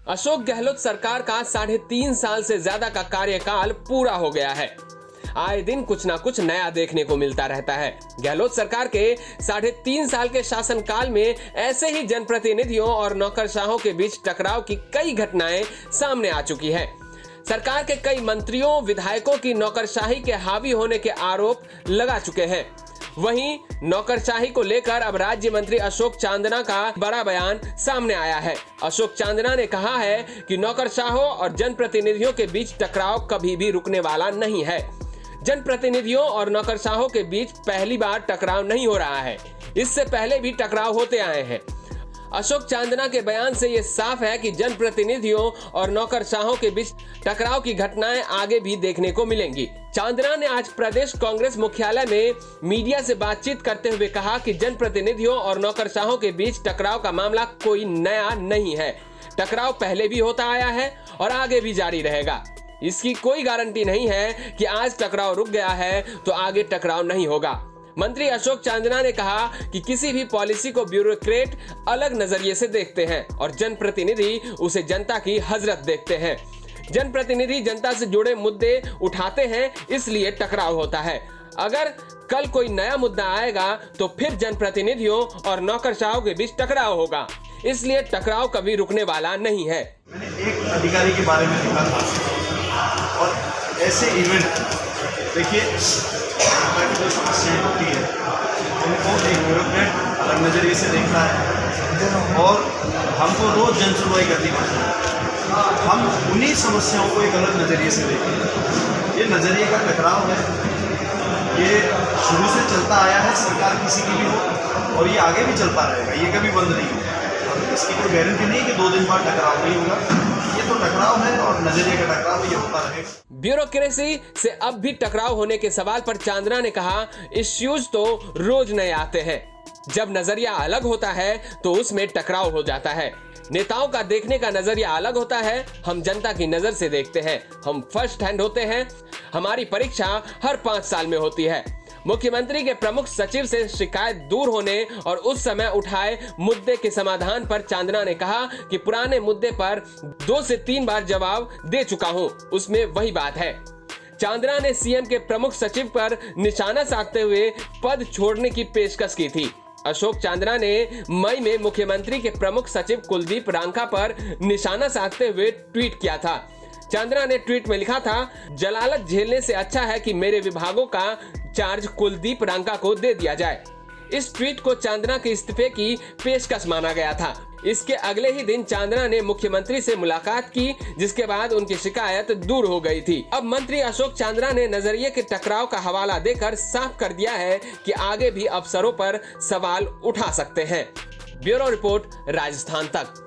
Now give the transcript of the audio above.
अशोक गहलोत सरकार का 3.5 साल से ज्यादा का कार्यकाल पूरा हो गया है। आए दिन कुछ ना कुछ नया देखने को मिलता रहता है। गहलोत सरकार के 3.5 साल के शासनकाल में ऐसे ही जनप्रतिनिधियों और नौकरशाहों के बीच टकराव की कई घटनाएं सामने आ चुकी है। सरकार के कई मंत्रियों विधायकों की नौकरशाही के हावी होने के आरोप लगा चुके हैं। वहीं नौकरशाही को लेकर अब राज्य मंत्री अशोक चांदना का बड़ा बयान सामने आया है। अशोक चांदना ने कहा है कि नौकरशाहों और जनप्रतिनिधियों के बीच टकराव कभी भी रुकने वाला नहीं है। जनप्रतिनिधियों और नौकरशाहों के बीच पहली बार टकराव नहीं हो रहा है, इससे पहले भी टकराव होते आए हैं। अशोक चांदना के बयान से यह साफ है कि जनप्रतिनिधियों और नौकरशाहों के बीच टकराव की घटनाएं आगे भी देखने को मिलेंगी। चांदना ने आज प्रदेश कांग्रेस मुख्यालय में मीडिया से बातचीत करते हुए कहा कि जनप्रतिनिधियों और नौकरशाहों के बीच टकराव का मामला कोई नया नहीं है। टकराव पहले भी होता आया है और आगे भी जारी रहेगा। इसकी कोई गारंटी नहीं है कि आज टकराव रुक गया है तो आगे टकराव नहीं होगा। मंत्री अशोक चांदना ने कहा कि किसी भी पॉलिसी को ब्यूरोक्रेट अलग नजरिए से देखते हैं और जनप्रतिनिधि उसे जनता की हजरत देखते हैं। जनप्रतिनिधि जनता से जुड़े मुद्दे उठाते हैं, इसलिए टकराव होता है। अगर कल कोई नया मुद्दा आएगा तो फिर जनप्रतिनिधियों और नौकरशाहों के बीच टकराव होगा, इसलिए टकराव कभी रुकने वाला नहीं है। मैंने एक अधिकारी के बारे में लिखा था और ऐसे इवेंट देखिए जो समस्याएं होती है उनको एक ब्यूरोक्रेट अलग नज़रिए से देखता है और हमको रोज जन सुनवाई करनी पड़ती है। हम उन्हीं समस्याओं को एक अलग नज़रिए से देखते हैं। ये नज़रिए का टकराव है, ये शुरू से चलता आया है, सरकार किसी की भी हो और ये आगे भी चलता रहेगा, ये कभी बंद नहीं होगा। इसकी कोई गारंटी नहीं कि 2 दिन बाद टकराव नहीं होगा। ये तो टकराव है और नजरिए का टकराव ये होता रहेगा। ब्यूरोक्रेसी से अब भी टकराव होने के सवाल पर चांदना ने कहा, इश्यूज तो रोज नए आते हैं। जब नजरिया अलग होता है तो उसमें टकराव हो जाता है। नेताओं का देखने का नजरिया अलग होता है, हम जनता की नजर से देखते हैं। हम फर्स्ट हैंड होते हैं। हमारी परीक्षा हर 5 साल में होती है। मुख्यमंत्री के प्रमुख सचिव से शिकायत दूर होने और उस समय उठाए मुद्दे के समाधान पर चांदना ने कहा कि पुराने मुद्दे पर 2 से 3 बार जवाब दे चुका हूं, उसमें वही बात है। चांदना ने सीएम के प्रमुख सचिव पर निशाना साधते हुए पद छोड़ने की पेशकश की थी। अशोक चांदना ने मई में मुख्यमंत्री के प्रमुख सचिव कुलदीप रांका पर निशाना साधते हुए ट्वीट किया था। चांदना ने ट्वीट में लिखा था, जलालत झेलने से अच्छा है कि मेरे विभागों का चार्ज कुलदीप रांका को दे दिया जाए। इस ट्वीट को चांदना के इस्तीफे की पेशकश माना गया था। इसके अगले ही दिन चांदना ने मुख्यमंत्री से मुलाकात की, जिसके बाद उनकी शिकायत दूर हो गई थी। अब मंत्री अशोक चांदना ने नजरिए के टकराव का हवाला देकर साफ कर दिया है कि आगे भी अफसरों पर सवाल उठा सकते हैं। ब्यूरो रिपोर्ट, राजस्थान तक।